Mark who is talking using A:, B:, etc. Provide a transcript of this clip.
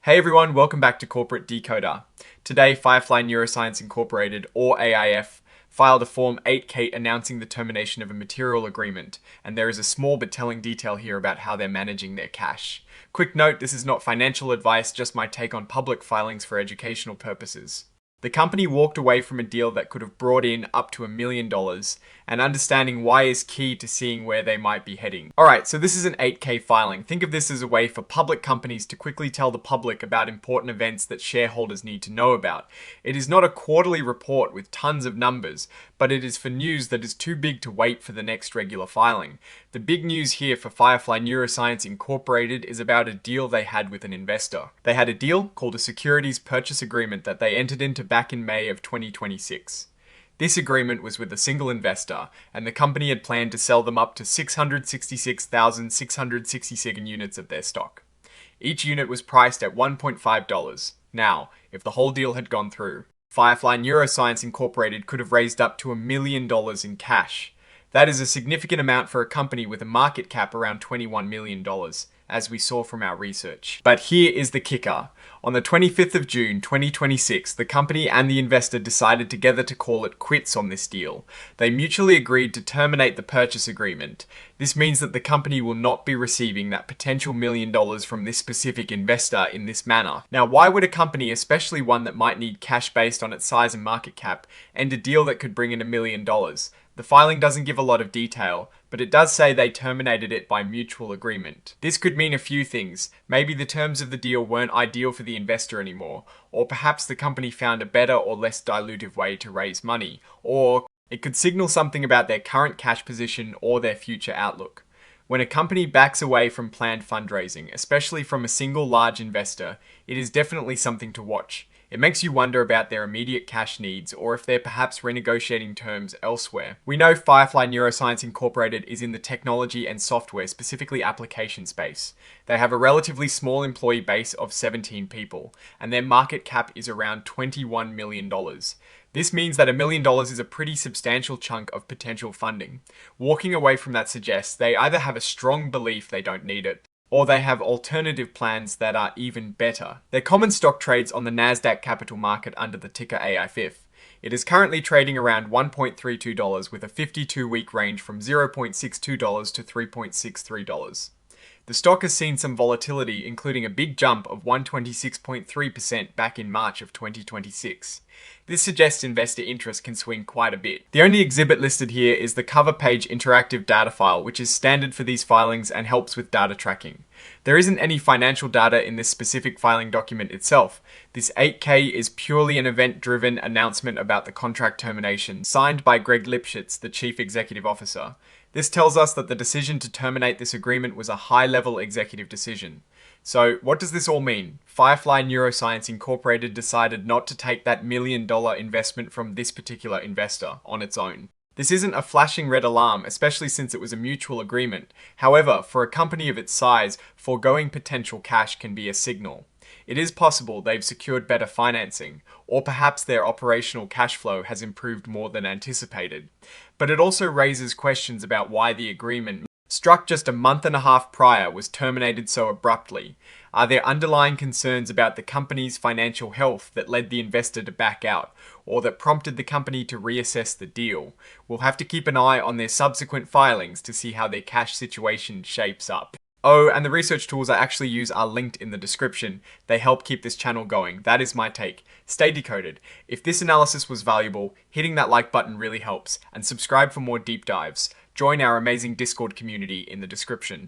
A: Hey everyone, welcome back to Corporate Decoder. Today, Firefly Neuroscience Incorporated, or AIFF, filed a Form 8K announcing the termination of a material agreement, and there is a small but telling detail here about how they're managing their cash. Quick note, this is not financial advice, just my take on public filings for educational purposes. The company walked away from a deal that could have brought in up to $1 million, and understanding why is key to seeing where they might be heading. Alright, so this is an 8K filing. Think of this as a way for public companies to quickly tell the public about important events that shareholders need to know about. It is not a quarterly report with tons of numbers, but it is for news that is too big to wait for the next regular filing. The big news here for Firefly Neuroscience Incorporated is about a deal they had with an investor. They had a deal called a Securities purchase agreement that they entered into back in May of 2026. This agreement was with a single investor, and the company had planned to sell them up to 666,667 units of their stock. Each unit was priced at $1.5. Now, if the whole deal had gone through, Firefly Neuroscience Incorporated could have raised up to $1 million in cash. That is a significant amount for a company with a market cap around $21 million, as we saw from our research. But here is the kicker. On the 25th of June 2026, the company and the investor decided together to call it quits on this deal. They mutually agreed to terminate the purchase agreement. This means that the company will not be receiving that potential $1 million from this specific investor in this manner. Now, why would a company, especially one that might need cash based on its size and market cap, end a deal that could bring in $1 million? The filing doesn't give a lot of detail, but it does say they terminated it by mutual agreement. This could mean a few things. Maybe the terms of the deal weren't ideal for the investor anymore, or perhaps the company found a better or less dilutive way to raise money, or it could signal something about their current cash position or their future outlook. When a company backs away from planned fundraising, especially from a single large investor, it is definitely something to watch. It makes you wonder about their immediate cash needs or if they're perhaps renegotiating terms elsewhere. We know Firefly Neuroscience Incorporated is in the technology and software, specifically application space. They have a relatively small employee base of 17 people, and their market cap is around $21 million. This means that $1 million is a pretty substantial chunk of potential funding. Walking away from that suggests they either have a strong belief they don't need it, or they have alternative plans that are even better. Their common stock trades on the Nasdaq Capital Market under the ticker AIFF. It is currently trading around $1.32 with a 52-week range from $0.62 to $3.63. The stock has seen some volatility, including a big jump of 126.3% back in March of 2026. This suggests investor interest can swing quite a bit. The only exhibit listed here is the cover page interactive data file, which is standard for these filings and helps with data tracking. There isn't any financial data in this specific filing document itself. This 8K is purely an event-driven announcement about the contract termination, signed by Greg Lipschitz, the Chief Executive Officer. This tells us that the decision to terminate this agreement was a high-level executive decision. So, what does this all mean? Firefly Neuroscience Incorporated decided not to take that $1 million investment from this particular investor on its own. This isn't a flashing red alarm, especially since it was a mutual agreement. However, for a company of its size, foregoing potential cash can be a signal. It is possible they've secured better financing, or perhaps their operational cash flow has improved more than anticipated. But it also raises questions about why the agreement, struck just a month and a half prior, was terminated so abruptly. Are there underlying concerns about the company's financial health that led the investor to back out, or that prompted the company to reassess the deal? We'll have to keep an eye on their subsequent filings to see how their cash situation shapes up. Oh, and the research tools I actually use are linked in the description. They help keep this channel going. That is my take. Stay decoded. If this analysis was valuable, hitting that like button really helps, and subscribe for more deep dives. Join our amazing Discord community in the description.